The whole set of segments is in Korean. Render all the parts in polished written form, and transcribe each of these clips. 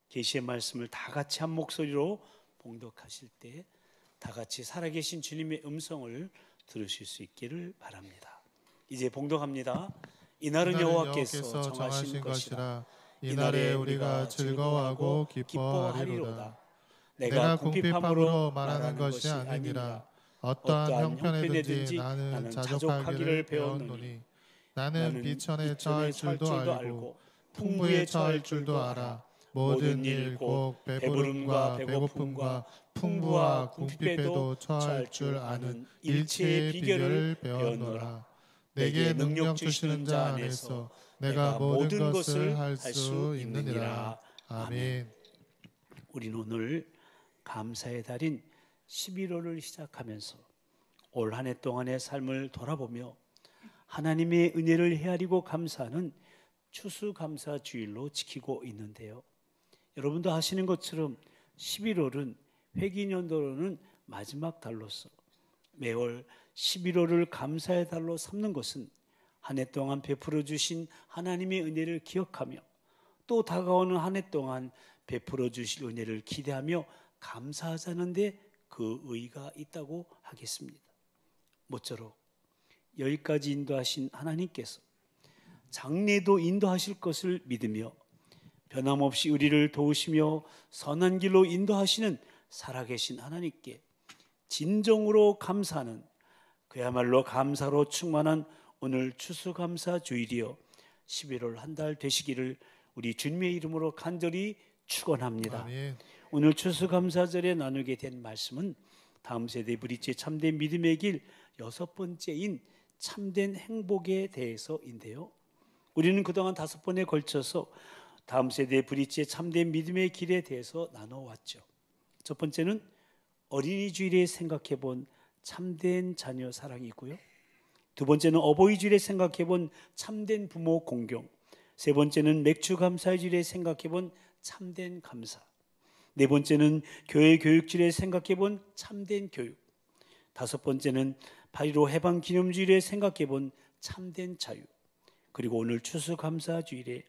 계시의 말씀을 다 같이 한 목소리로 봉독하실 때 다 같이 살아계신 주님의 음성을 들으실 수 있기를 바랍니다. 이제 봉독합니다. 이날은 여호와께서 정하신 것이라. 이날에 우리가 즐거워하고 기뻐하리로다. 내가 궁핍함으로 말하는 것이 아니니라. 어떠한 형편에든지 나는 자족하기를 배웠노니 나는 비천에 처할 줄도 알고 풍부에 처할 줄도 알아. 모든 일 곧 배부름과 배고픔과 풍부와 궁핍에도 처할 줄 아는 일체의 비결을 배웠노라. 내게 능력 주시는 자 안에서 내가 모든 것을 할 수 있느니라. 아멘. 우리는 오늘 감사의 달인 11월을 시작하면서 올 한 해 동안의 삶을 돌아보며 하나님의 은혜를 헤아리고 감사하는 추수감사주일로 지키고 있는데요. 여러분도 아시는 것처럼 11월은 회기년도로는 마지막 달로서 매월 11월을 감사의 달로 삼는 것은 한 해 동안 베풀어 주신 하나님의 은혜를 기억하며 또 다가오는 한 해 동안 베풀어 주실 은혜를 기대하며 감사하자는 데 그 의의가 있다고 하겠습니다. 모쪼록 여기까지 인도하신 하나님께서 장래도 인도하실 것을 믿으며 변함없이 우리를 도우시며 선한 길로 인도하시는 살아계신 하나님께 진정으로 감사하는, 그야말로 감사로 충만한 오늘 추수감사 주일이여 11월 한 달 되시기를 우리 주님의 이름으로 간절히 축원합니다. 아멘. 오늘 추수감사절에 나누게 된 말씀은 다음 세대 브릿지 참된 믿음의 길 6번째인 참된 행복에 대해서인데요. 우리는 그동안 5번에 걸쳐서 다음 세대 브릿지의 참된 믿음의 길에 대해서 나눠왔죠. 첫 번째는 어린이 주일에 생각해 본 참된 자녀 사랑이고요. 두 번째는 어버이 주일에 생각해 본 참된 부모 공경. 세 번째는 맥주 감사의 주일에 생각해 본 참된 감사. 네 번째는 교회 교육주일에 생각해 본 참된 교육. 다섯 번째는 8.15 해방 기념주일에 생각해 본 참된 자유. 그리고 오늘 추수감사주일에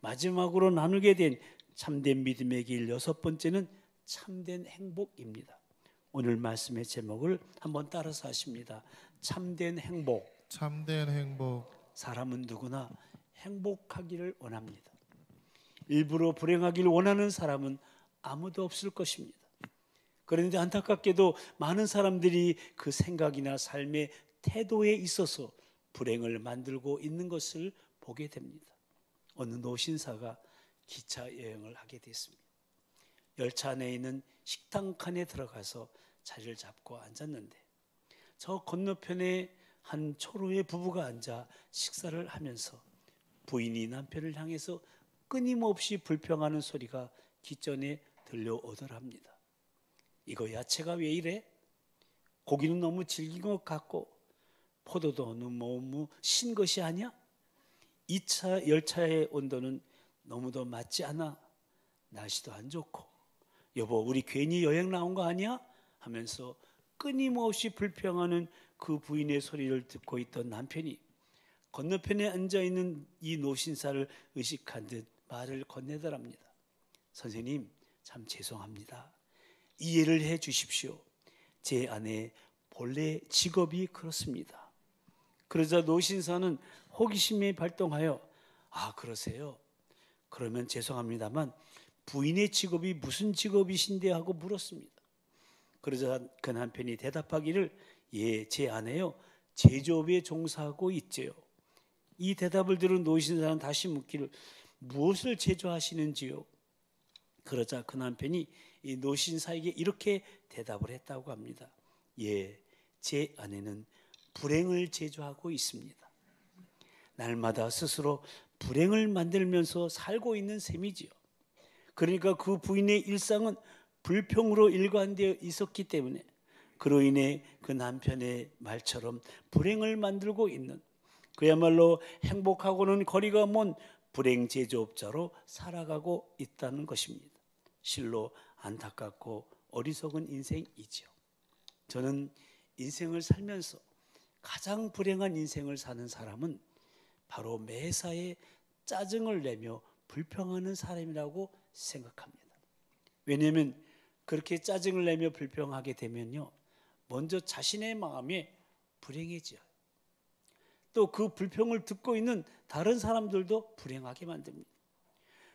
마지막으로 나누게 된 참된 믿음의 길 6번째는 참된 행복입니다. 오늘 말씀의 제목을 한번 따라서 하십니다. 참된 행복. 참된 행복. 사람은 누구나 행복하기를 원합니다. 일부러 불행하기를 원하는 사람은 아무도 없을 것입니다. 그런데 안타깝게도 많은 사람들이 그 생각이나 삶의 태도에 있어서 불행을 만들고 있는 것을 보게 됩니다. 어느 노신사가 기차 여행을 하게 됐습니다. 열차 안에 있는 식당 칸에 들어가서 자리를 잡고 앉았는데 저 건너편에 한 초로의 부부가 앉아 식사를 하면서 부인이 남편을 향해서 끊임없이 불평하는 소리가 귓전에 들려오더랍니다. 이거 야채가 왜 이래? 고기는 너무 질긴 것 같고 포도도 너무 신 것이 아니야? 2차 열차의 온도는 너무도 맞지 않아? 날씨도 안 좋고 여보 우리 괜히 여행 나온 거 아니야? 하면서 끊임없이 불평하는 그 부인의 소리를 듣고 있던 남편이 건너편에 앉아있는 이 노신사를 의식한 듯 말을 건네더랍니다. 선생님 참 죄송합니다. 이해를 해 주십시오. 제 아내 본래 직업이 그렇습니다. 그러자 노신사는 호기심이 발동하여 아 그러세요? 그러면 죄송합니다만 부인의 직업이 무슨 직업이신데 하고 물었습니다. 그러자 그 남편이 대답하기를 예, 제 아내요 제조업에 종사하고 있지요. 이 대답을 들은 노신사는 다시 묻기를 무엇을 제조하시는지요? 그러자 그 남편이 이 노신사에게 이렇게 대답을 했다고 합니다. 예, 제 아내는 불행을 제조하고 있습니다. 날마다 스스로 불행을 만들면서 살고 있는 셈이지요. 그러니까 그 부인의 일상은 불평으로 일관되어 있었기 때문에 그로 인해 그 남편의 말처럼 불행을 만들고 있는 그야말로 행복하고는 거리가 먼 불행 제조업자로 살아가고 있다는 것입니다. 실로 안타깝고 어리석은 인생이지요. 저는 인생을 살면서 가장 불행한 인생을 사는 사람은 바로 매사에 짜증을 내며 불평하는 사람이라고 생각합니다. 왜냐하면 그렇게 짜증을 내며 불평하게 되면요, 먼저 자신의 마음에 불행해져요. 또 그 불평을 듣고 있는 다른 사람들도 불행하게 만듭니다.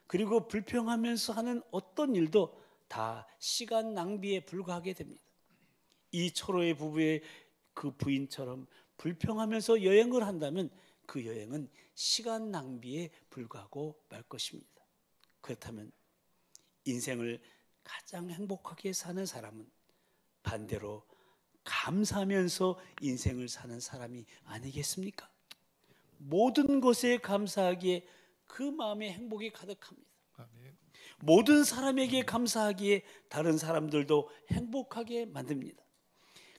그리고 불평하면서 하는 어떤 일도 다 시간 낭비에 불과하게 됩니다. 이 초로의 부부의 그 부인처럼 불평하면서 여행을 한다면 그 여행은 시간 낭비에 불과하고 말 것입니다. 그렇다면 인생을 가장 행복하게 사는 사람은 반대로 감사하면서 인생을 사는 사람이 아니겠습니까? 모든 것에 감사하기에 그 마음에 행복이 가득합니다. 아멘. 모든 사람에게 감사하기에 다른 사람들도 행복하게 만듭니다.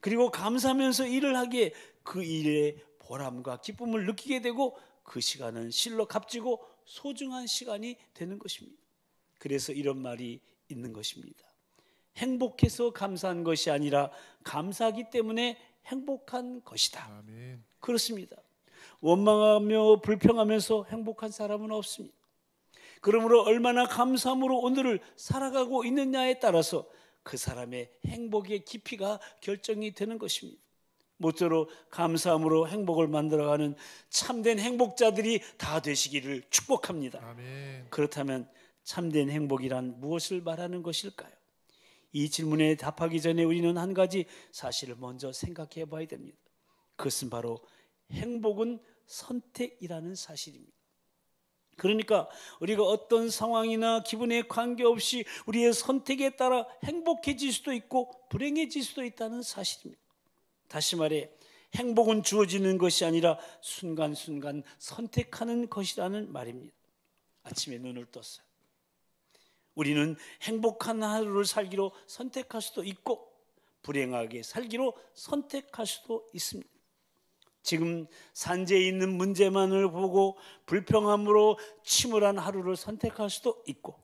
그리고 감사하면서 일을 하기에 그 일의 보람과 기쁨을 느끼게 되고 그 시간은 실로 값지고 소중한 시간이 되는 것입니다. 그래서 이런 말이 있는 것입니다. 행복해서 감사한 것이 아니라 감사하기 때문에 행복한 것이다. 아멘. 그렇습니다. 원망하며 불평하면서 행복한 사람은 없습니다. 그러므로 얼마나 감사함으로 오늘을 살아가고 있느냐에 따라서 그 사람의 행복의 깊이가 결정이 되는 것입니다. 모쪼록 감사함으로 행복을 만들어가는 참된 행복자들이 다 되시기를 축복합니다. 아멘. 그렇다면 참된 행복이란 무엇을 말하는 것일까요? 이 질문에 답하기 전에 우리는 한 가지 사실을 먼저 생각해 봐야 됩니다. 그것은 바로 행복은 선택이라는 사실입니다. 그러니까 우리가 어떤 상황이나 기분에 관계없이 우리의 선택에 따라 행복해질 수도 있고 불행해질 수도 있다는 사실입니다. 다시 말해 행복은 주어지는 것이 아니라 순간순간 선택하는 것이라는 말입니다. 아침에 눈을 떴어요. 우리는 행복한 하루를 살기로 선택할 수도 있고 불행하게 살기로 선택할 수도 있습니다. 지금 산재에 있는 문제만을 보고 불평함으로 침울한 하루를 선택할 수도 있고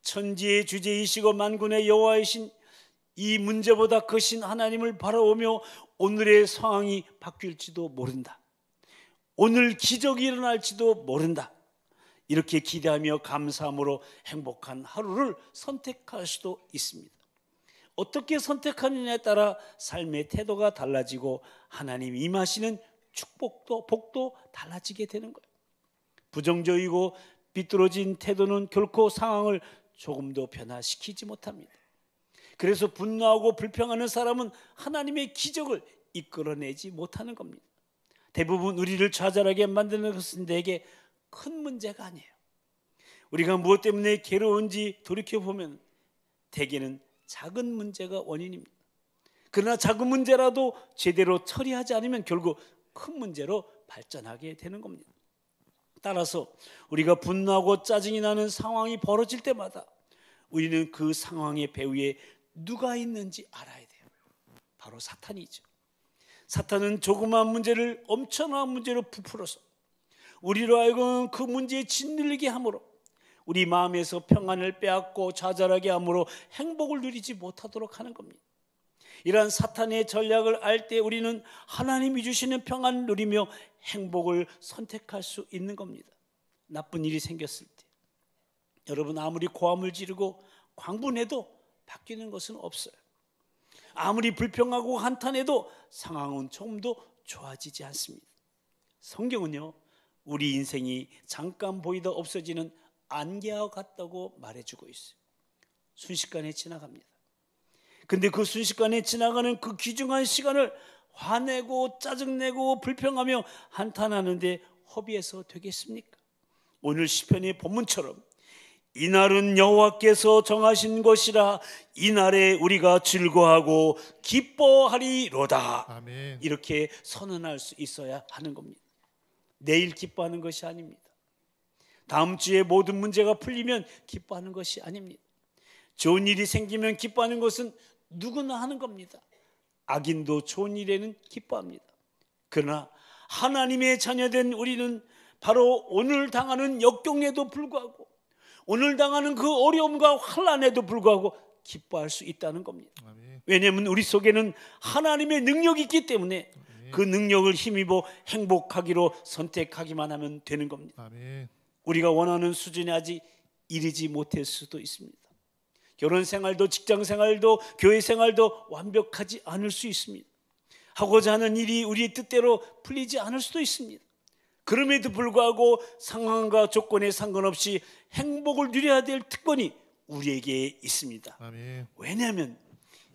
천지의 주제이시고 만군의 여호와이신 이 문제보다 크신 하나님을 바라보며 오늘의 상황이 바뀔지도 모른다. 오늘 기적이 일어날지도 모른다. 이렇게 기대하며 감사함으로 행복한 하루를 선택할 수도 있습니다. 어떻게 선택하느냐에 따라 삶의 태도가 달라지고 하나님이 임하시는 축복도 복도 달라지게 되는 거예요. 부정적이고 비뚤어진 태도는 결코 상황을 조금도 변화시키지 못합니다. 그래서 분노하고 불평하는 사람은 하나님의 기적을 이끌어내지 못하는 겁니다. 대부분 우리를 좌절하게 만드는 것은 대개 큰 문제가 아니에요. 우리가 무엇 때문에 괴로운지 돌이켜보면 대개는 작은 문제가 원인입니다. 그러나 작은 문제라도 제대로 처리하지 않으면 결국 큰 문제로 발전하게 되는 겁니다. 따라서 우리가 분노하고 짜증이 나는 상황이 벌어질 때마다 우리는 그 상황의 배후에 누가 있는지 알아야 돼요. 바로 사탄이죠. 사탄은 조그마한 문제를 엄청난 문제로 부풀어서 우리로 하여금 그 문제에 짓눌리게 함으로 우리 마음에서 평안을 빼앗고 좌절하게 함으로 행복을 누리지 못하도록 하는 겁니다. 이러한 사탄의 전략을 알 때 우리는 하나님이 주시는 평안을 누리며 행복을 선택할 수 있는 겁니다. 나쁜 일이 생겼을 때 여러분 아무리 고함을 지르고 광분해도 바뀌는 것은 없어요. 아무리 불평하고 한탄해도 상황은 조금도 좋아지지 않습니다. 성경은요 우리 인생이 잠깐 보이다 없어지는 안개와 같다고 말해주고 있어요. 순식간에 지나갑니다. 근데 그 순식간에 지나가는 그 귀중한 시간을 화내고 짜증내고 불평하며 한탄하는데 허비해서 되겠습니까? 오늘 시편의 본문처럼 이날은 여호와께서 정하신 것이라 이날에 우리가 즐거워하고 기뻐하리로다. 아멘. 이렇게 선언할 수 있어야 하는 겁니다. 내일 기뻐하는 것이 아닙니다. 다음 주에 모든 문제가 풀리면 기뻐하는 것이 아닙니다. 좋은 일이 생기면 기뻐하는 것은 누구나 하는 겁니다. 악인도 좋은 일에는 기뻐합니다. 그러나 하나님의 자녀된 우리는 바로 오늘 당하는 역경에도 불구하고 오늘 당하는 그 어려움과 환난에도 불구하고 기뻐할 수 있다는 겁니다. 아멘. 왜냐하면 우리 속에는 하나님의 능력이 있기 때문에 그 능력을 힘입어 행복하기로 선택하기만 하면 되는 겁니다. 아멘. 우리가 원하는 수준에 아직 이르지 못할 수도 있습니다. 결혼 생활도 직장 생활도 교회 생활도 완벽하지 않을 수 있습니다. 하고자 하는 일이 우리 뜻대로 풀리지 않을 수도 있습니다. 그럼에도 불구하고 상황과 조건에 상관없이 행복을 누려야 될 특권이 우리에게 있습니다. 아멘. 왜냐하면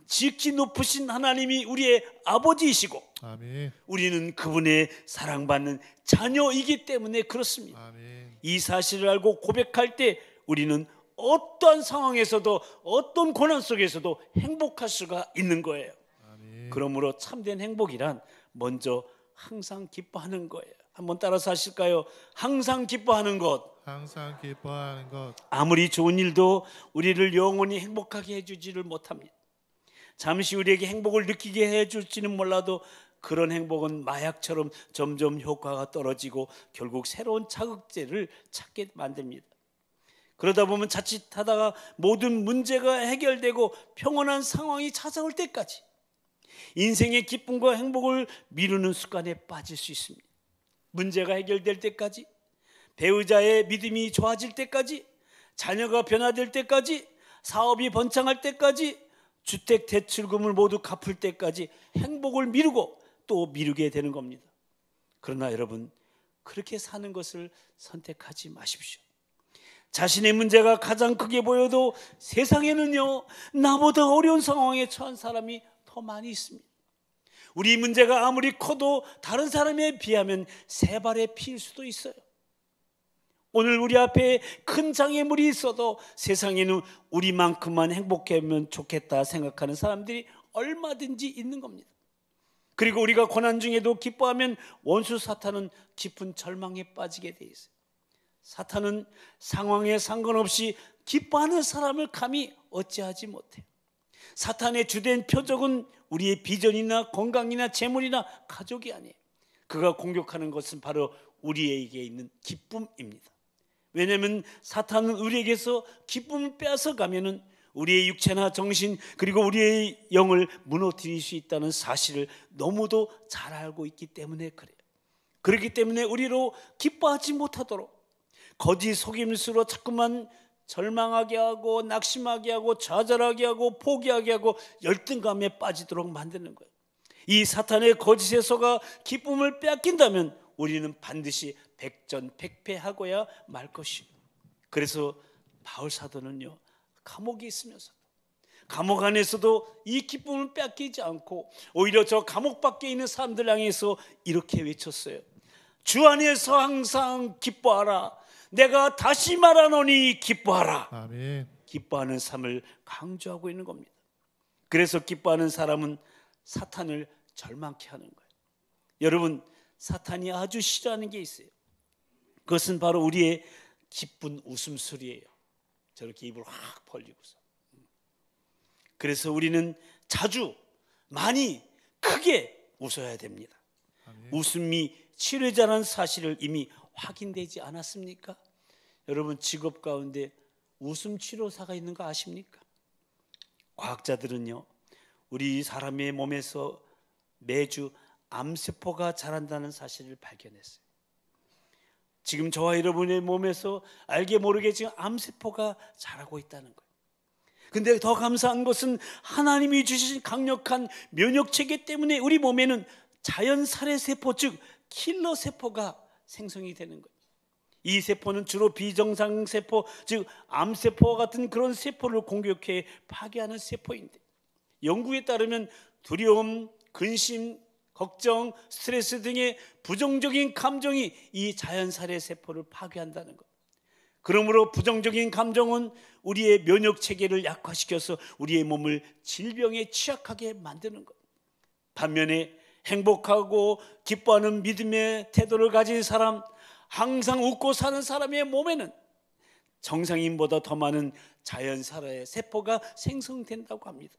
지극히 높으신 하나님이 우리의 아버지이시고 아멘. 우리는 그분의 사랑받는 자녀이기 때문에 그렇습니다. 아멘. 이 사실을 알고 고백할 때 우리는 어떠한 상황에서도 어떤 고난 속에서도 행복할 수가 있는 거예요. 아멘. 그러므로 참된 행복이란 먼저 항상 기뻐하는 거예요. 한번 따라서 하실까요? 항상 기뻐하는 것. 항상 기뻐하는 것. 아무리 좋은 일도 우리를 영원히 행복하게 해주지를 못합니다. 잠시 우리에게 행복을 느끼게 해줄지는 몰라도 그런 행복은 마약처럼 점점 효과가 떨어지고 결국 새로운 자극제를 찾게 만듭니다. 그러다 보면 자칫하다가 모든 문제가 해결되고 평온한 상황이 찾아올 때까지 인생의 기쁨과 행복을 미루는 습관에 빠질 수 있습니다. 문제가 해결될 때까지, 배우자의 믿음이 좋아질 때까지, 자녀가 변화될 때까지, 사업이 번창할 때까지, 주택 대출금을 모두 갚을 때까지 행복을 미루고 또 미루게 되는 겁니다. 그러나 여러분, 그렇게 사는 것을 선택하지 마십시오. 자신의 문제가 가장 크게 보여도 세상에는요, 나보다 어려운 상황에 처한 사람이 더 많이 있습니다. 우리 문제가 아무리 커도 다른 사람에 비하면 세 발의 피일 수도 있어요. 오늘 우리 앞에 큰 장애물이 있어도 세상에는 우리만큼만 행복하면 좋겠다 생각하는 사람들이 얼마든지 있는 겁니다. 그리고 우리가 고난 중에도 기뻐하면 원수 사탄은 깊은 절망에 빠지게 돼 있어요. 사탄은 상황에 상관없이 기뻐하는 사람을 감히 어찌하지 못해요. 사탄의 주된 표적은 우리의 비전이나 건강이나 재물이나 가족이 아니에요. 그가 공격하는 것은 바로 우리에게 있는 기쁨입니다. 왜냐하면 사탄은 우리에게서 기쁨을 빼앗아 가면은 우리의 육체나 정신 그리고 우리의 영을 무너뜨릴 수 있다는 사실을 너무도 잘 알고 있기 때문에 그래요. 그렇기 때문에 우리로 기뻐하지 못하도록 거짓 속임수로 자꾸만 절망하게 하고 낙심하게 하고 좌절하게 하고 포기하게 하고 열등감에 빠지도록 만드는 거예요. 이 사탄의 거짓에 속아 기쁨을 빼앗긴다면 우리는 반드시 백전백패하고야 말 것이에요. 그래서 바울 사도는요, 감옥에 있으면서도 감옥 안에서도 이 기쁨을 빼앗기지 않고 오히려 저 감옥 밖에 있는 사람들 향해서 이렇게 외쳤어요. 주 안에서 항상 기뻐하라. 내가 다시 말하노니 기뻐하라. 아멘. 기뻐하는 삶을 강조하고 있는 겁니다. 그래서 기뻐하는 사람은 사탄을 절망케 하는 거예요. 여러분, 사탄이 아주 싫어하는 게 있어요. 그것은 바로 우리의 기쁜 웃음소리예요. 저렇게 입을 확 벌리고서. 그래서 우리는 자주 많이 크게 웃어야 됩니다. 아멘. 웃음이 치료자라는 사실을 이미 확인되지 않았습니까? 여러분, 직업 가운데 웃음 치료사가 있는 거 아십니까? 과학자들은요, 우리 사람의 몸에서 매주 암세포가 자란다는 사실을 발견했어요. 지금 저와 여러분의 몸에서 알게 모르게 지금 암세포가 자라고 있다는 거예요. 근데 더 감사한 것은 하나님이 주신 강력한 면역체계 때문에 우리 몸에는 자연살해세포, 즉 킬러 세포가 생성이 되는 거예요. 이 세포는 주로 비정상세포, 즉 암세포와 같은 그런 세포를 공격해 파괴하는 세포인데, 연구에 따르면 두려움, 근심, 걱정, 스트레스 등의 부정적인 감정이 이 자연살해 세포를 파괴한다는 것. 그러므로 부정적인 감정은 우리의 면역체계를 약화시켜서 우리의 몸을 질병에 취약하게 만드는 것. 반면에 행복하고 기뻐하는 믿음의 태도를 가진 사람, 항상 웃고 사는 사람의 몸에는 정상인보다 더 많은 자연살해 세포가 생성된다고 합니다.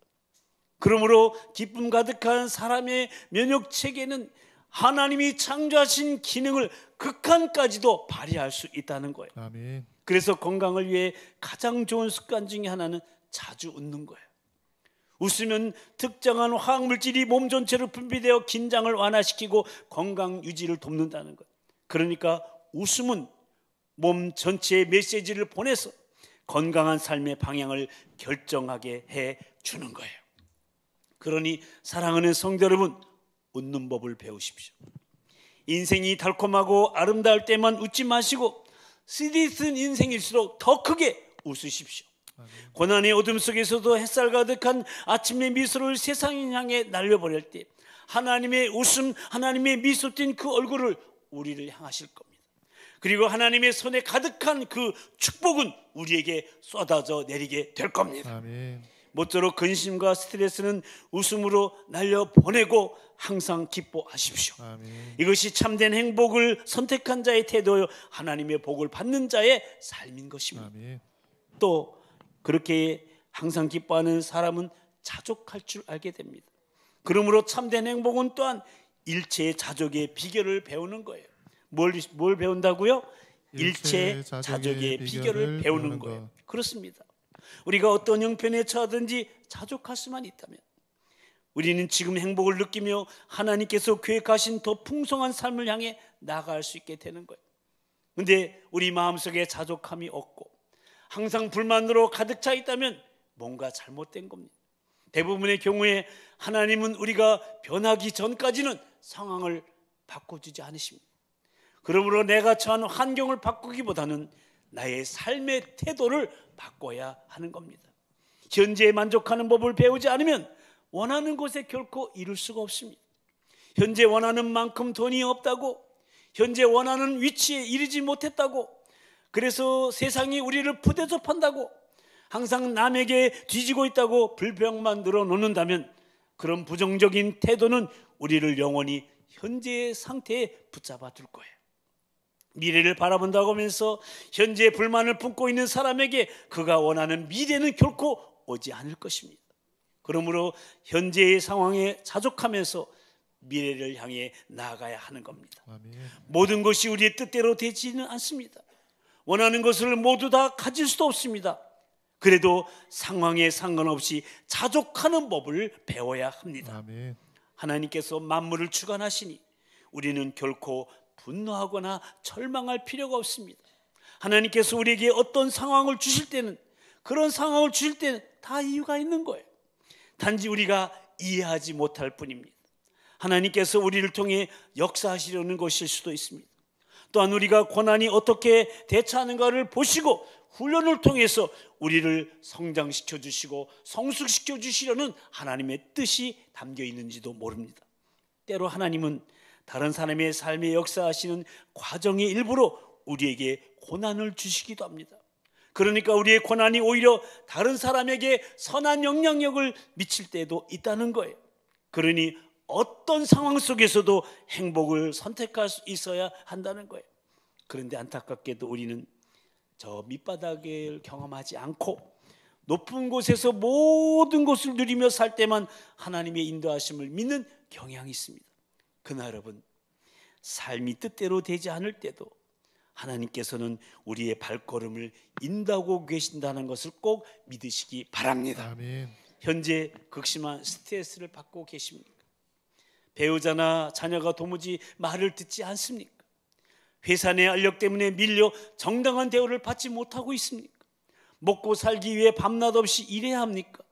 그러므로 기쁨 가득한 사람의 면역체계는 하나님이 창조하신 기능을 극한까지도 발휘할 수 있다는 거예요. 아멘. 그래서 건강을 위해 가장 좋은 습관 중에 하나는 자주 웃는 거예요. 웃으면 특정한 화학물질이 몸 전체로 분비되어 긴장을 완화시키고 건강 유지를 돕는다는 것. 그러니까 웃음은 몸 전체에 메시지를 보내서 건강한 삶의 방향을 결정하게 해 주는 거예요. 그러니 사랑하는 성도 여러분, 웃는 법을 배우십시오. 인생이 달콤하고 아름다울 때만 웃지 마시고 쓰디쓴 인생일수록 더 크게 웃으십시오. 고난의 어둠 속에서도 햇살 가득한 아침의 미소를 세상을 향해 날려보낼 때 하나님의 웃음, 하나님의 미소 띤 그 얼굴을 우리를 향하실 겁니다. 그리고 하나님의 손에 가득한 그 축복은 우리에게 쏟아져 내리게 될 겁니다. 아멘. 모쪼록 근심과 스트레스는 웃음으로 날려보내고 항상 기뻐하십시오. 아멘. 이것이 참된 행복을 선택한 자의 태도요, 하나님의 복을 받는 자의 삶인 것입니다. 아멘. 또 그렇게 항상 기뻐하는 사람은 자족할 줄 알게 됩니다. 그러므로 참된 행복은 또한 일체 자족의 비결을 배우는 거예요. 뭘 배운다고요? 일체 자족의 비결을 배우는 거예요. 그렇습니다. 우리가 어떤 형편에 처하든지 자족할 수만 있다면 우리는 지금 행복을 느끼며 하나님께서 계획하신 더 풍성한 삶을 향해 나아갈 수 있게 되는 거예요. 그런데 우리 마음속에 자족함이 없고 항상 불만으로 가득 차 있다면 뭔가 잘못된 겁니다. 대부분의 경우에 하나님은 우리가 변하기 전까지는 상황을 바꿔주지 않으십니다. 그러므로 내가 처한 환경을 바꾸기보다는 나의 삶의 태도를 바꿔야 하는 겁니다. 현재에 만족하는 법을 배우지 않으면 원하는 곳에 결코 이룰 수가 없습니다. 현재 원하는 만큼 돈이 없다고, 현재 원하는 위치에 이르지 못했다고, 그래서 세상이 우리를 푸대접한다고, 항상 남에게 뒤지고 있다고 불평만 늘어놓는다면 그런 부정적인 태도는 우리를 영원히 현재의 상태에 붙잡아 둘 거예요. 미래를 바라본다고 하면서 현재 불만을 품고 있는 사람에게 그가 원하는 미래는 결코 오지 않을 것입니다. 그러므로 현재의 상황에 자족하면서 미래를 향해 나아가야 하는 겁니다. 아멘. 모든 것이 우리의 뜻대로 되지는 않습니다. 원하는 것을 모두 다 가질 수도 없습니다. 그래도 상황에 상관없이 자족하는 법을 배워야 합니다. 아멘. 하나님께서 만물을 주관하시니 우리는 결코 분노하거나 절망할 필요가 없습니다. 하나님께서 우리에게 어떤 상황을 주실 때는, 그런 상황을 주실 때는 다 이유가 있는 거예요. 단지 우리가 이해하지 못할 뿐입니다. 하나님께서 우리를 통해 역사하시려는 것일 수도 있습니다. 또한 우리가 고난이 어떻게 대처하는가를 보시고 훈련을 통해서 우리를 성장시켜 주시고 성숙시켜 주시려는 하나님의 뜻이 담겨 있는지도 모릅니다. 때로 하나님은 다른 사람의 삶에 역사하시는 과정의 일부로 우리에게 고난을 주시기도 합니다. 그러니까 우리의 고난이 오히려 다른 사람에게 선한 영향력을 미칠 때도 있다는 거예요. 그러니 어떤 상황 속에서도 행복을 선택할 수 있어야 한다는 거예요. 그런데 안타깝게도 우리는 저 밑바닥을 경험하지 않고 높은 곳에서 모든 것을 누리며 살 때만 하나님의 인도하심을 믿는 경향이 있습니다. 그러나 여러분, 삶이 뜻대로 되지 않을 때도 하나님께서는 우리의 발걸음을 인도하고 계신다는 것을 꼭 믿으시기 바랍니다. 아멘. 현재 극심한 스트레스를 받고 계십니까? 배우자나 자녀가 도무지 말을 듣지 않습니까? 회사 내 알력 때문에 밀려 정당한 대우를 받지 못하고 있습니까? 먹고 살기 위해 밤낮 없이 일해야 합니까?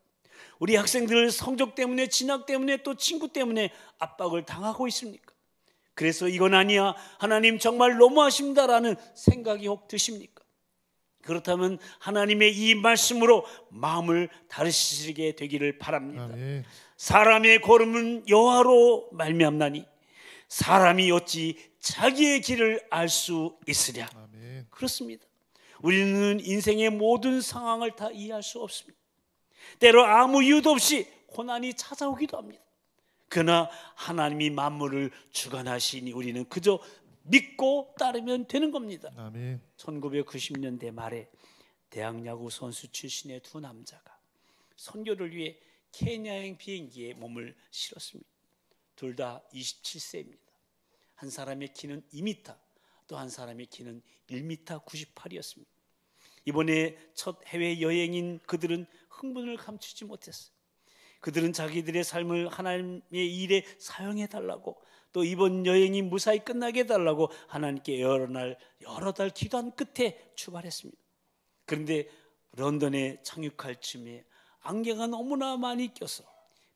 우리 학생들 성적 때문에, 진학 때문에, 또 친구 때문에 압박을 당하고 있습니까? 그래서 이건 아니야, 하나님 정말 너무하십니다라는 생각이 혹 드십니까? 그렇다면 하나님의 이 말씀으로 마음을 다르시게 되기를 바랍니다. 아멘. 사람의 걸음은 여호와로 말미암나니 사람이 어찌 자기의 길을 알 수 있으랴. 아멘. 그렇습니다. 우리는 인생의 모든 상황을 다 이해할 수 없습니다. 때로 아무 이유도 없이 고난이 찾아오기도 합니다. 그러나 하나님이 만물을 주관하시니 우리는 그저 믿고 따르면 되는 겁니다. 아멘. 1990년대 말에 대학 야구 선수 출신의 두 남자가 선교를 위해 케냐행 비행기에 몸을 실었습니다. 둘 다 27세입니다. 한 사람의 키는 2m, 또 한 사람의 키는 1m 98이었습니다. 이번에 첫 해외 여행인 그들은 흥분을 감추지 못했어요. 그들은 자기들의 삶을 하나님의 일에 사용해 달라고, 또 이번 여행이 무사히 끝나게 해달라고 하나님께 여러 달 기도한 끝에 출발했습니다. 그런데 런던에 착륙할 즈음에 안개가 너무나 많이 껴서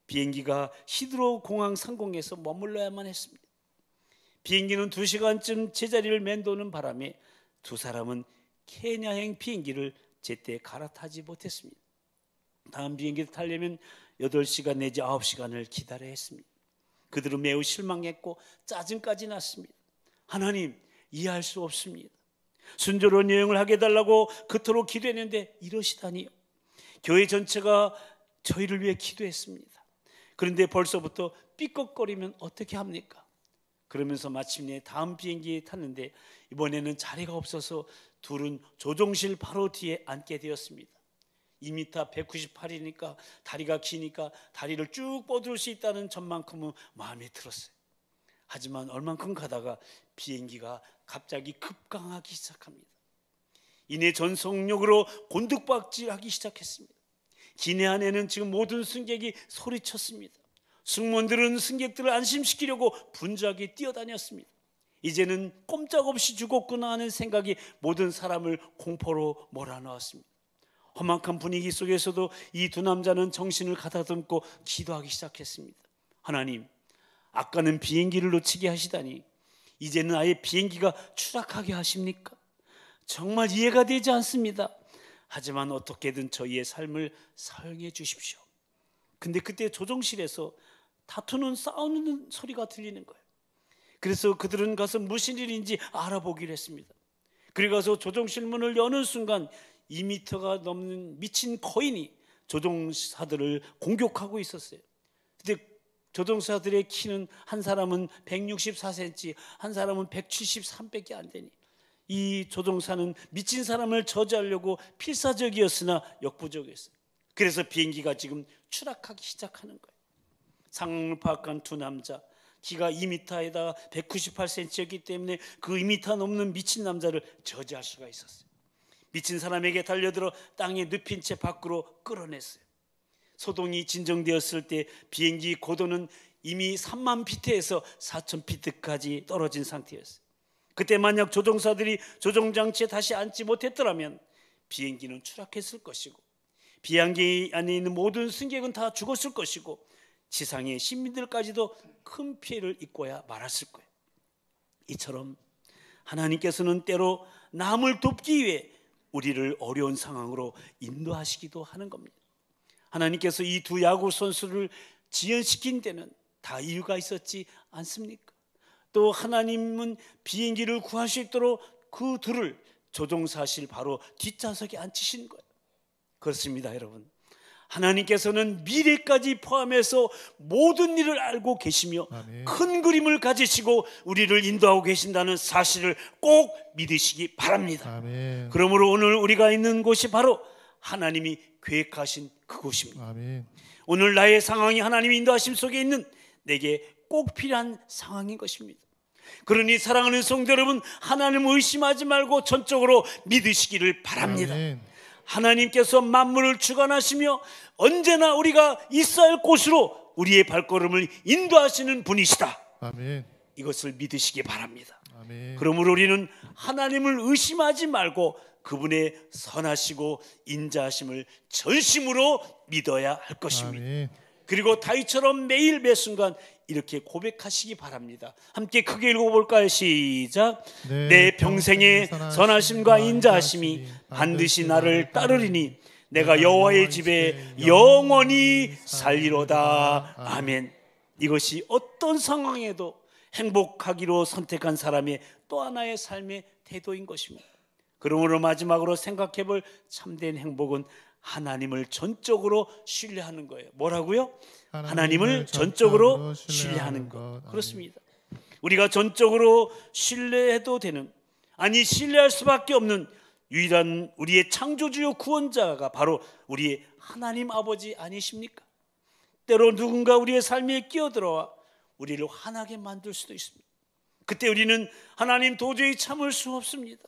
비행기가 히드로 공항 상공에서 머물러야만 했습니다. 비행기는 2시간쯤 제자리를 맴도는 바람에 두 사람은 케냐행 비행기를 제때 갈아타지 못했습니다. 다음 비행기를 타려면 8시간 내지 9시간을 기다려야 했습니다. 그들은 매우 실망했고 짜증까지 났습니다. 하나님, 이해할 수 없습니다. 순조로운 여행을 하게 해달라고 그토록 기도했는데 이러시다니요. 교회 전체가 저희를 위해 기도했습니다. 그런데 벌써부터 삐걱거리면 어떻게 합니까? 그러면서 마침내 다음 비행기에 탔는데 이번에는 자리가 없어서 둘은 조종실 바로 뒤에 앉게 되었습니다. 2m 198이니까 다리가 기니까 다리를 쭉 뻗을 수 있다는 점만큼은 마음에 들었어요. 하지만 얼만큼 가다가 비행기가 갑자기 급강하기 시작합니다. 이내 전속력으로 곤둑박질하기 시작했습니다. 기내 안에는 지금 모든 승객이 소리쳤습니다. 승무원들은 승객들을 안심시키려고 분주하게 뛰어다녔습니다. 이제는 꼼짝없이 죽었구나 하는 생각이 모든 사람을 공포로 몰아넣었습니다. 험악한 분위기 속에서도 이 두 남자는 정신을 가다듬고 기도하기 시작했습니다. 하나님, 아까는 비행기를 놓치게 하시다니 이제는 아예 비행기가 추락하게 하십니까? 정말 이해가 되지 않습니다. 하지만 어떻게든 저희의 삶을 사용해 주십시오. 근데 그때 조종실에서 다투는 싸우는 소리가 들리는 거예요. 그래서 그들은 가서 무슨 일인지 알아보기로 했습니다. 그리고 가서 조종실 문을 여는 순간 2m가 넘는 미친 거인이 조종사들을 공격하고 있었어요. 근데 조종사들의 키는 한 사람은 164cm, 한 사람은 173밖에 안 되니 이 조종사는 미친 사람을 저지하려고 필사적이었으나 역부족이었어요. 그래서 비행기가 지금 추락하기 시작하는 거예요. 상황을 파악한 두 남자, 키가 2m에다가 198cm였기 때문에 그 2m 넘는 미친 남자를 저지할 수가 있었어요. 미친 사람에게 달려들어 땅에 눕힌 채 밖으로 끌어냈어요. 소동이 진정되었을 때 비행기 고도는 이미 3만 피트에서 4천 피트까지 떨어진 상태였어요. 그때 만약 조종사들이 조종장치에 다시 앉지 못했더라면 비행기는 추락했을 것이고 비행기 안에 있는 모든 승객은 다 죽었을 것이고 지상의 시민들까지도 큰 피해를 입고야 말았을 거예요. 이처럼 하나님께서는 때로 남을 돕기 위해 우리를 어려운 상황으로 인도하시기도 하는 겁니다. 하나님께서 이 두 야구 선수를 지연시킨 데는 다 이유가 있었지 않습니까? 또 하나님은 비행기를 구할 수 있도록 그 둘을 조종사실 바로 뒷좌석에 앉히신 거예요. 그렇습니다, 여러분. 하나님께서는 미래까지 포함해서 모든 일을 알고 계시며 아멘. 큰 그림을 가지시고 우리를 인도하고 계신다는 사실을 꼭 믿으시기 바랍니다. 아멘. 그러므로 오늘 우리가 있는 곳이 바로 하나님이 계획하신 그곳입니다. 아멘. 오늘 나의 상황이 하나님의 인도하심 속에 있는 내게 꼭 필요한 상황인 것입니다. 그러니 사랑하는 성도 여러분, 하나님을 의심하지 말고 전적으로 믿으시기를 바랍니다. 아멘. 하나님께서 만물을 주관하시며 언제나 우리가 있어야 할 곳으로 우리의 발걸음을 인도하시는 분이시다. 아멘. 이것을 믿으시기 바랍니다. 아멘. 그러므로 우리는 하나님을 의심하지 말고 그분의 선하시고 인자하심을 전심으로 믿어야 할 것입니다. 아멘. 그리고 다윗처럼 매일 매 순간 이렇게 고백하시기 바랍니다. 함께 크게 읽어볼까요? 시작. 내 평생의 선하심과 인자하심이 반드시 나를 따르리니 내가 여호와의 집에 영원히 살리로다. 아멘. 이것이 어떤 상황에도 행복하기로 선택한 사람의 또 하나의 삶의 태도인 것입니다. 그러므로 마지막으로 생각해볼 참된 행복은 하나님을 전적으로 신뢰하는 거예요. 뭐라고요? 하나님을 전적으로 신뢰하는 것. 그렇습니다. 우리가 전적으로 신뢰해도 되는, 아니 신뢰할 수밖에 없는 유일한 우리의 창조주요 구원자가 바로 우리의 하나님 아버지 아니십니까? 때로 누군가 우리의 삶에 끼어들어와 우리를 화나게 만들 수도 있습니다. 그때 우리는 하나님 도저히 참을 수 없습니다.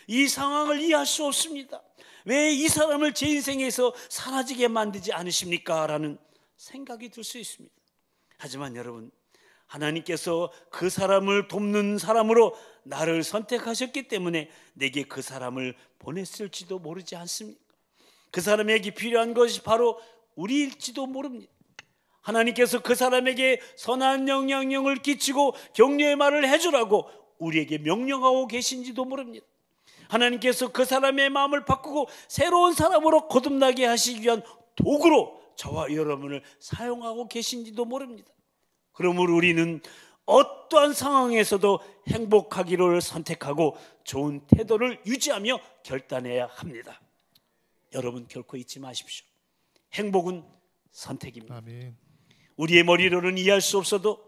이 상황을 이해할 수 없습니다. 왜 이 사람을 제 인생에서 사라지게 만들지 않으십니까? 라는 생각이 들 수 있습니다. 하지만 여러분, 하나님께서 그 사람을 돕는 사람으로 나를 선택하셨기 때문에 내게 그 사람을 보냈을지도 모르지 않습니까? 그 사람에게 필요한 것이 바로 우리일지도 모릅니다. 하나님께서 그 사람에게 선한 영향력을 끼치고 격려의 말을 해주라고 우리에게 명령하고 계신지도 모릅니다. 하나님께서 그 사람의 마음을 바꾸고 새로운 사람으로 거듭나게 하시기 위한 도구로 저와 여러분을 사용하고 계신지도 모릅니다. 그러므로 우리는 어떠한 상황에서도 행복하기를 선택하고 좋은 태도를 유지하며 결단해야 합니다. 여러분 결코 잊지 마십시오. 행복은 선택입니다. 아멘. 우리의 머리로는 이해할 수 없어도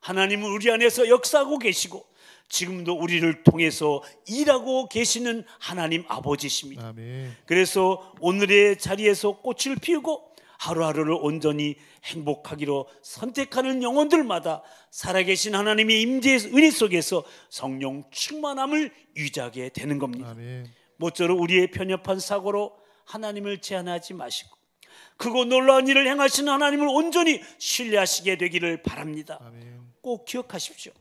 하나님은 우리 안에서 역사하고 계시고 지금도 우리를 통해서 일하고 계시는 하나님 아버지십니다. 아멘. 그래서 오늘의 자리에서 꽃을 피우고 하루하루를 온전히 행복하기로 선택하는 영혼들마다 살아계신 하나님의 임재의 은혜 속에서 성령 충만함을 유지하게 되는 겁니다. 아멘. 모쪼록 우리의 편협한 사고로 하나님을 제한하지 마시고 크고 놀라운 일을 행하시는 하나님을 온전히 신뢰하시게 되기를 바랍니다. 아멘. 꼭 기억하십시오.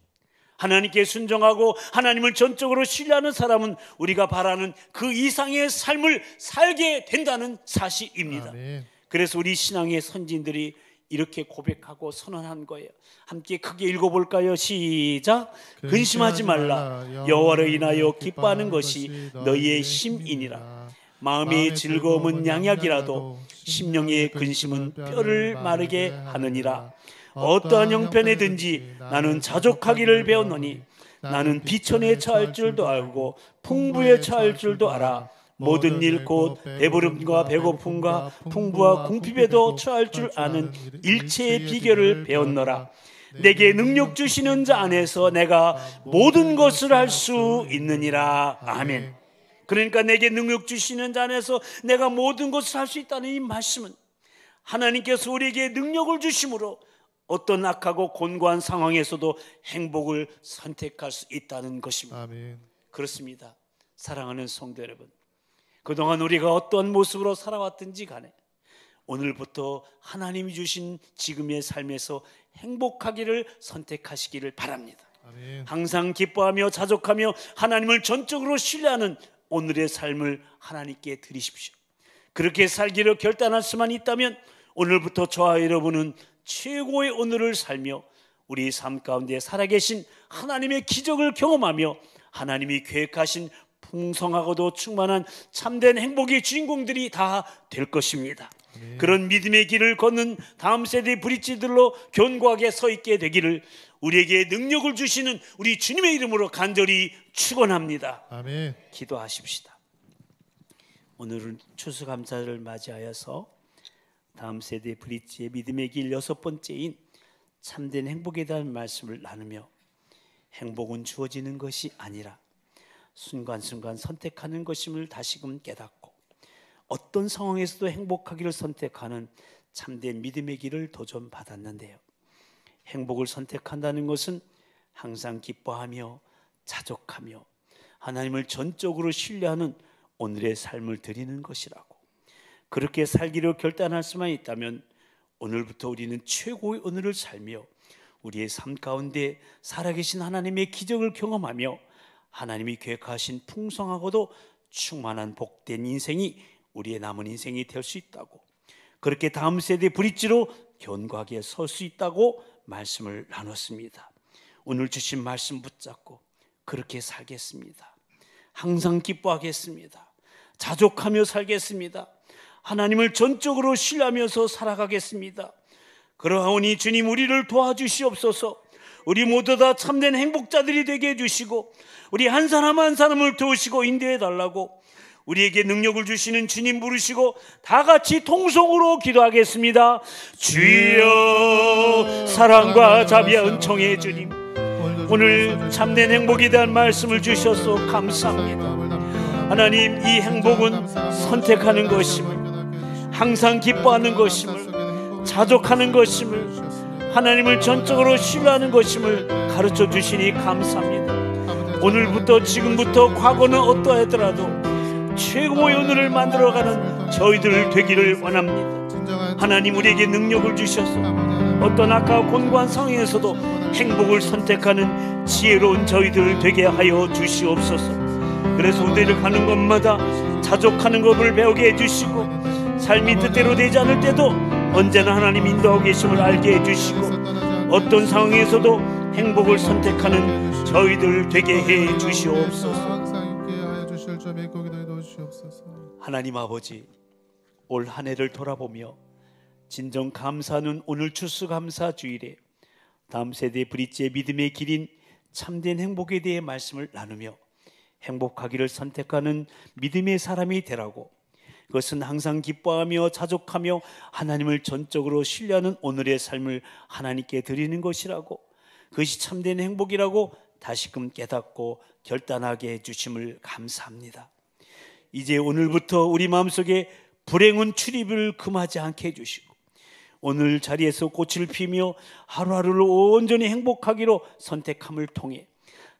하나님께 순종하고 하나님을 전적으로 신뢰하는 사람은 우리가 바라는 그 이상의 삶을 살게 된다는 사실입니다. 아멘. 그래서 우리 신앙의 선진들이 이렇게 고백하고 선언한 거예요. 함께 크게 읽어볼까요? 시작. 근심하지 말라. 여호와를 인하여 기뻐하는 것이 너희의 힘이니라. 마음의 즐거움은 양약이라도 심령의 근심은 뼈를 마르게 하느니라. 어떠한 형편에든지 나는 자족하기를 배웠노니 나는 비천에 처할 줄도 알고 풍부에 처할 줄도 알아. 모든 일 곧 배부름과 배고픔과 풍부와 궁핍에도 처할 줄 아는 일체의 비결을 배웠노라. 내게 능력 주시는 자 안에서 내가 모든 것을 할 수 있느니라. 아멘. 그러니까 내게 능력 주시는 자 안에서 내가 모든 것을 할 수 있다는 이 말씀은 하나님께서 우리에게 능력을 주심으로 어떤 악하고 곤고한 상황에서도 행복을 선택할 수 있다는 것입니다. 아멘. 그렇습니다. 사랑하는 성도 여러분, 그동안 우리가 어떤 모습으로 살아왔든지 간에 오늘부터 하나님이 주신 지금의 삶에서 행복하기를 선택하시기를 바랍니다. 아멘. 항상 기뻐하며 자족하며 하나님을 전적으로 신뢰하는 오늘의 삶을 하나님께 드리십시오. 그렇게 살기를 결단할 수만 있다면 오늘부터 저와 여러분은 최고의 오늘을 살며 우리 삶 가운데 살아계신 하나님의 기적을 경험하며 하나님이 계획하신 풍성하고도 충만한 참된 행복의 주인공들이 다 될 것입니다. 그런 믿음의 길을 걷는 다음 세대 브릿지들로 견고하게 서 있게 되기를 우리에게 능력을 주시는 우리 주님의 이름으로 간절히 축원합니다. 아멘. 기도하십시다. 오늘은 추수감사를 맞이하여서 다음 세대 브릿지의 믿음의 길 6번째인 참된 행복에 대한 말씀을 나누며 행복은 주어지는 것이 아니라 순간순간 선택하는 것임을 다시금 깨닫고 어떤 상황에서도 행복하기를 선택하는 참된 믿음의 길을 도전받았는데요. 행복을 선택한다는 것은 항상 기뻐하며 자족하며 하나님을 전적으로 신뢰하는 오늘의 삶을 드리는 것이라고, 그렇게 살기로 결단할 수만 있다면 오늘부터 우리는 최고의 오늘을 살며 우리의 삶 가운데 살아계신 하나님의 기적을 경험하며 하나님이 계획하신 풍성하고도 충만한 복된 인생이 우리의 남은 인생이 될 수 있다고, 그렇게 다음 세대 브릿지로 견고하게 설 수 있다고 말씀을 나눴습니다. 오늘 주신 말씀 붙잡고 그렇게 살겠습니다. 항상 기뻐하겠습니다. 자족하며 살겠습니다. 하나님을 전적으로 신뢰하면서 살아가겠습니다. 그러하오니 주님 우리를 도와주시옵소서. 우리 모두 다 참된 행복자들이 되게 해주시고 우리 한 사람 한 사람을 도우시고 인도해 달라고 우리에게 능력을 주시는 주님 부르시고 다 같이 통성으로 기도하겠습니다. 주여, 사랑과 자비와 은총의 주님, 오늘 참된 행복에 대한 말씀을 주셔서 감사합니다. 하나님, 이 행복은 선택하는 것임을, 항상 기뻐하는 것임을, 자족하는 것임을, 하나님을 전적으로 신뢰하는 것임을 가르쳐 주시니 감사합니다. 오늘부터 지금부터 과거는 어떠하더라도 최고의 오늘을 만들어가는 저희들 되기를 원합니다. 하나님, 우리에게 능력을 주셔서 어떤 악하고 곤고한 상황에서도 행복을 선택하는 지혜로운 저희들 되게 하여 주시옵소서. 그래서 우리를 가는 곳마다 자족하는 것을 배우게 해주시고 삶이 뜻대로 되지 않을 때도 언제나 하나님 인도하고 계심을 알게 해주시고 어떤 상황에서도 행복을 선택하는 저희들 되게 해 주시옵소서. 하나님 아버지, 올 한 해를 돌아보며 진정 감사하는 오늘 추수감사주일에 다음 세대 브릿지의 믿음의 길인 참된 행복에 대해 말씀을 나누며 행복하기를 선택하는 믿음의 사람이 되라고, 그것은 항상 기뻐하며 자족하며 하나님을 전적으로 신뢰하는 오늘의 삶을 하나님께 드리는 것이라고, 그것이 참된 행복이라고 다시금 깨닫고 결단하게 해주심을 감사합니다. 이제 오늘부터 우리 마음속에 불행은 출입을 금하지 않게 해주시고 오늘 자리에서 꽃을 피며 하루하루를 온전히 행복하기로 선택함을 통해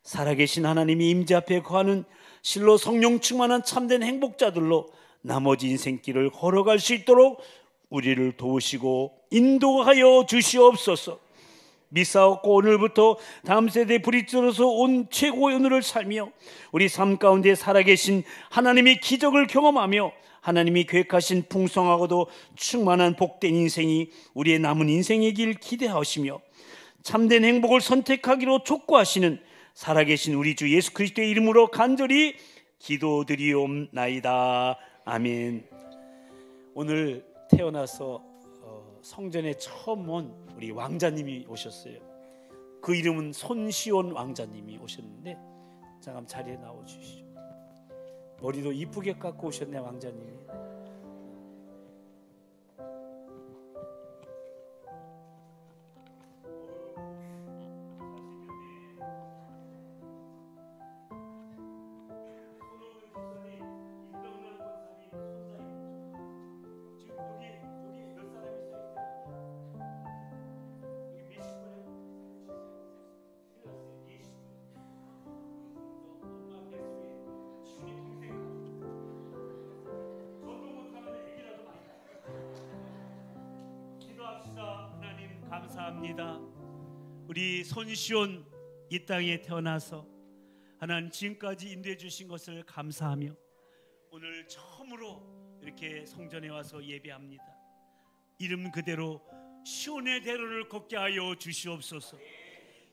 살아계신 하나님이 임재 앞에 거하는 실로 성령 충만한 참된 행복자들로 나머지 인생길을 걸어갈 수 있도록 우리를 도우시고 인도하여 주시옵소서. 미사옵고 오늘부터 다음 세대 브릿지로서 온 최고의 은혜를 살며 우리 삶 가운데 살아계신 하나님의 기적을 경험하며 하나님이 계획하신 풍성하고도 충만한 복된 인생이 우리의 남은 인생이길 기대하시며 참된 행복을 선택하기로 촉구하시는 살아계신 우리 주 예수 그리스도의 이름으로 간절히 기도드리옵나이다. 아멘. 오늘 태어나서 성전에 처음 온 우리 왕자님이 오셨어요. 그 이름은 손시온 왕자님이 오셨는데 잠깐 자리에 나와주시죠. 머리도 이쁘게 깎고 오셨네 왕자님이. 하나님 감사합니다. 우리 손시온 이 땅에 태어나서 하나님 지금까지 인도해 주신 것을 감사하며 오늘 처음으로 이렇게 성전에 와서 예배합니다. 이름 그대로 시온의 대로를 걷게 하여 주시옵소서.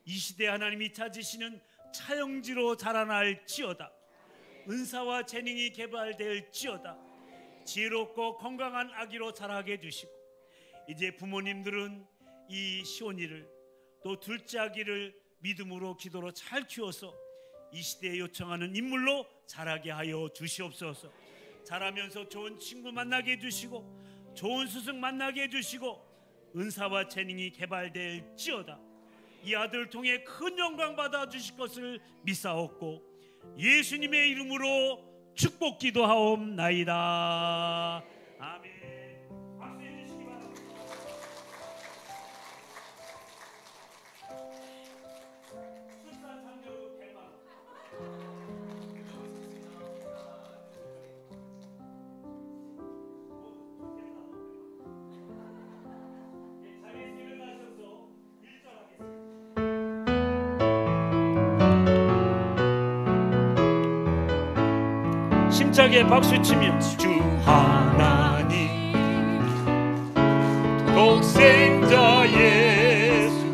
이 시대 하나님이 찾으시는 차영지로 자라날지어다. 은사와 재능이 개발될지어다. 지혜롭고 건강한 아기로 자라게 해주시고 이제 부모님들은 이 시온이를 또 둘째 아기를 믿음으로 기도로 잘 키워서 이 시대에 요청하는 인물로 자라게 하여 주시옵소서. 자라면서 좋은 친구 만나게 해주시고 좋은 스승 만나게 해주시고 은사와 재능이 개발될지어다. 이 아들 통해 큰 영광 받아 주실 것을 믿사옵고 예수님의 이름으로 축복 기도하옵나이다. 아멘. 박수해 주시기 바랍니다. 출산 장려금 100만 원. 자리에서 일어나셔서 일절하겠습니다. 힘차게 박수치며 주 하나님 독생자 예수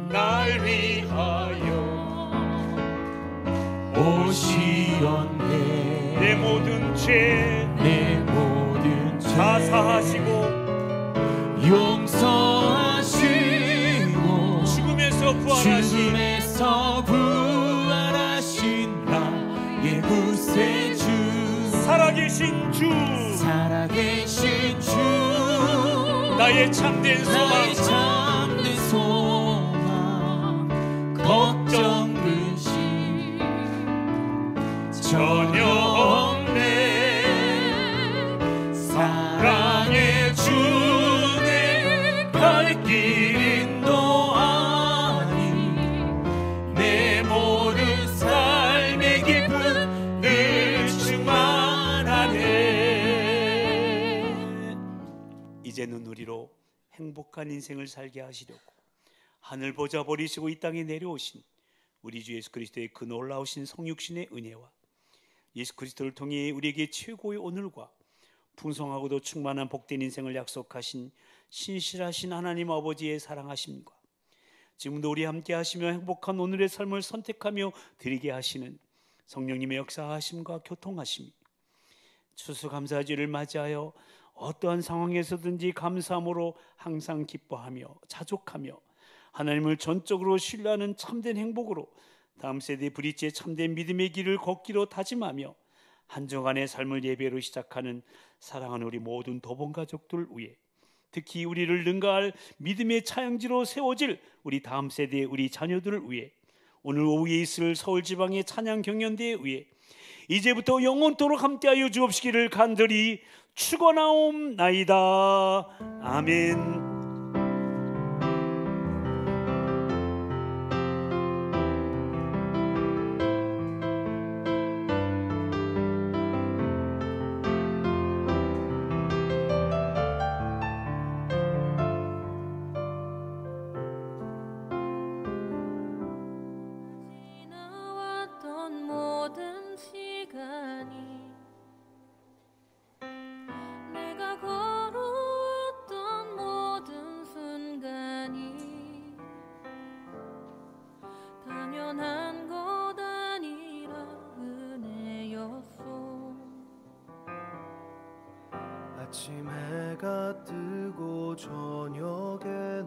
날 위하여 오시었네. 내 모든 죄 사사하시고 용서하시고 죽음에서 부활하신 나의 구세주 살아계신 주 나의 참된 소망 걱정 근심 전혀 없네. 사랑의 주내 갈 길 인도하니 내 모든 삶의 기쁨 늘 충만하네. 이제는 우리로 행복한 인생을 살게 하시려고 하늘 보좌 버리시고 이 땅에 내려오신 우리 주 예수 그리스도의 그 놀라우신 성육신의 은혜와 예수 그리스도를 통해 우리에게 최고의 오늘과 풍성하고도 충만한 복된 인생을 약속하신 신실하신 하나님 아버지의 사랑하심과 지금도 우리 함께 하시며 행복한 오늘의 삶을 선택하며 드리게 하시는 성령님의 역사하심과 교통하심이 추수감사주를 맞이하여 어떠한 상황에서든지 감사함으로 항상 기뻐하며 자족하며 하나님을 전적으로 신뢰하는 참된 행복으로 다음 세대 브릿지의 참된 믿음의 길을 걷기로 다짐하며 한 주간의 삶을 예배로 시작하는 사랑하는 우리 모든 도본 가족들 위해, 특히 우리를 능가할 믿음의 차양지로 세워질 우리 다음 세대의 우리 자녀들을 위해, 오늘 오후에 있을 서울지방의 찬양 경연대에 위해 이제부터 영원토록 함께하여 주옵시기를 간절히 축원하옵나이다. 아멘. 지나왔던 모든 시간이 내가 걸어왔던 모든 순간이 당연한 것 아니라 은혜였소. 아침 해가 뜨고 저녁에